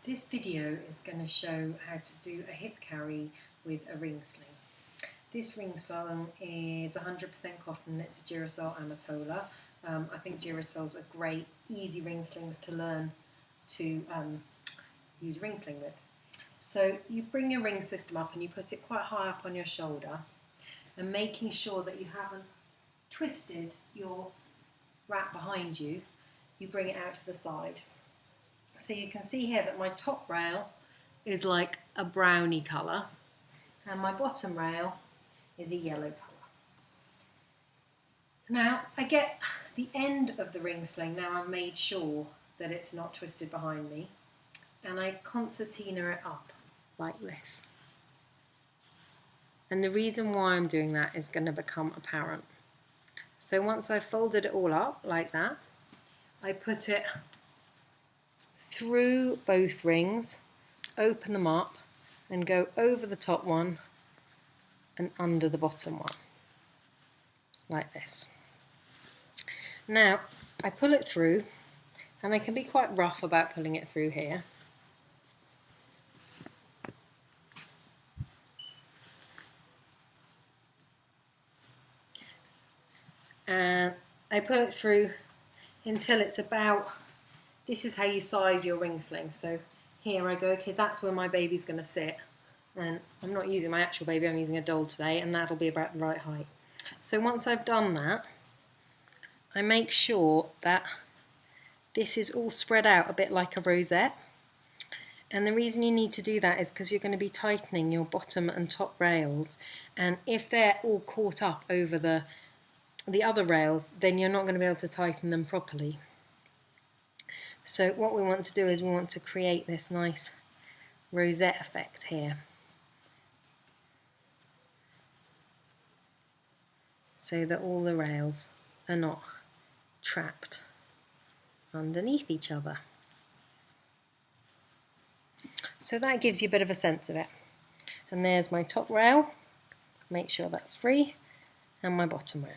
This video is going to show how to do a hip carry with a ring sling. This ring sling is 100% cotton, it's a Duracell Amatola. I think Duracells are great, easy ring slings to learn to use a ring sling with. So you bring your ring system up and you put it quite high up on your shoulder, and making sure that you haven't twisted your wrap behind you, you bring it out to the side. So you can see here that my top rail is like a browny colour and my bottom rail is a yellow colour. Now I get the end of the ring sling, now I've made sure that it's not twisted behind me, and I concertina it up like this. And the reason why I'm doing that is going to become apparent. So once I've folded it all up like that, I put it through both rings, open them up and go over the top one and under the bottom one, like this. Now I pull it through, and I can be quite rough about pulling it through here. And I pull it through until it's about, this is how you size your ring sling. So here I go, okay, that's where my baby's going to sit. And I'm not using my actual baby, I'm using a doll today, and that'll be about the right height. So once I've done that, I make sure that this is all spread out a bit like a rosette. And the reason you need to do that is because you're going to be tightening your bottom and top rails. And if they're all caught up over the other rails, then you're not going to be able to tighten them properly. So what we want to do is we want to create this nice rosette effect here, so that all the rails are not trapped underneath each other. So that gives you a bit of a sense of it. And there's my top rail, make sure that's free, and my bottom rail.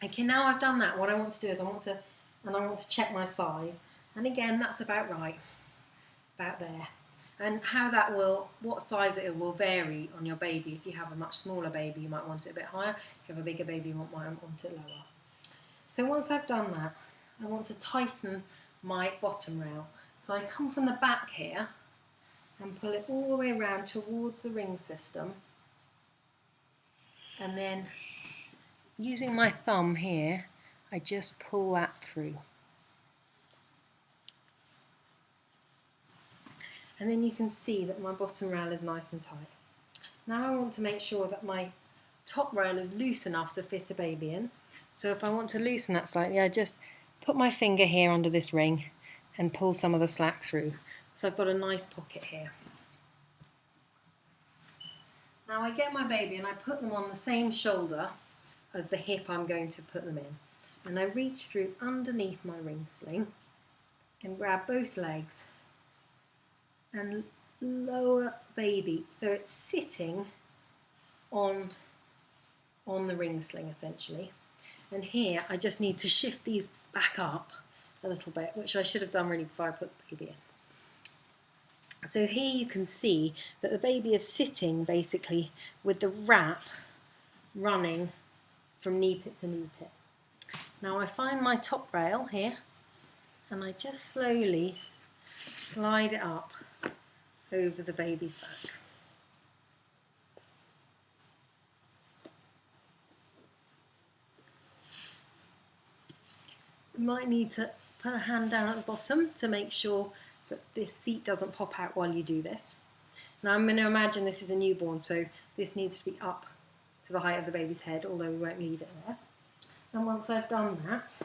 Okay, now I've done that, what I want to do is I want to check my size, and again that's about right, about there. And how that will, what size it will vary on your baby. If you have a much smaller baby you might want it a bit higher, if you have a bigger baby you might want it lower. So once I've done that, I want to tighten my bottom rail. So I come from the back here and pull it all the way around towards the ring system, and then using my thumb here, I just pull that through. And then you can see that my bottom rail is nice and tight. Now I want to make sure that my top rail is loose enough to fit a baby in. So if I want to loosen that slightly, I just put my finger here under this ring and pull some of the slack through. So I've got a nice pocket here. Now I get my baby and I put them on the same shoulder as the hip I'm going to put them in. And I reach through underneath my ring sling and grab both legs and lower baby so it's sitting on the ring sling essentially. And here I just need to shift these back up a little bit, which I should have done really before I put the baby in. So here you can see that the baby is sitting basically with the wrap running from knee pit to knee pit. Now I find my top rail here and I just slowly slide it up over the baby's back. You might need to put a hand down at the bottom to make sure that this seat doesn't pop out while you do this. Now I'm going to imagine this is a newborn, so this needs to be up to the height of the baby's head, although we won't leave it there. And once I've done that,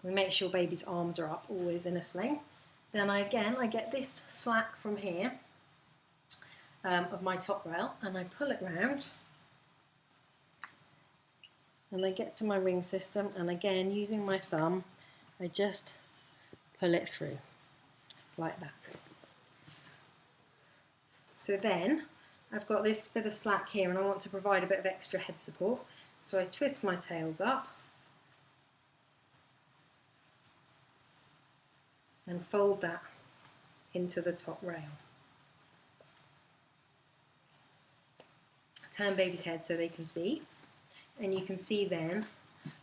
we make sure baby's arms are up, always in a sling. Then I get this slack from here of my top rail, and I pull it round, and I get to my ring system, and again using my thumb I just pull it through like that. So then I've got this bit of slack here and I want to provide a bit of extra head support, so I twist my tails up and fold that into the top rail. Turn baby's head so they can see, and you can see then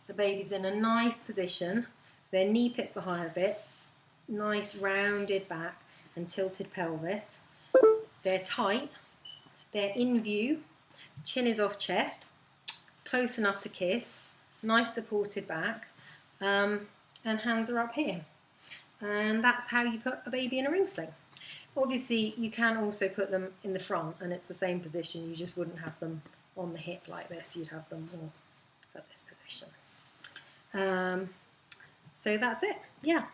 the baby's in a nice position. Their knee pit's the higher bit, nice rounded back and tilted pelvis. They're tight, they're in view, chin is off chest, close enough to kiss, nice supported back, and hands are up here. And that's how you put a baby in a ring sling. Obviously you can also put them in the front and it's the same position, you just wouldn't have them on the hip like this, you'd have them more at this position. So that's it, yeah.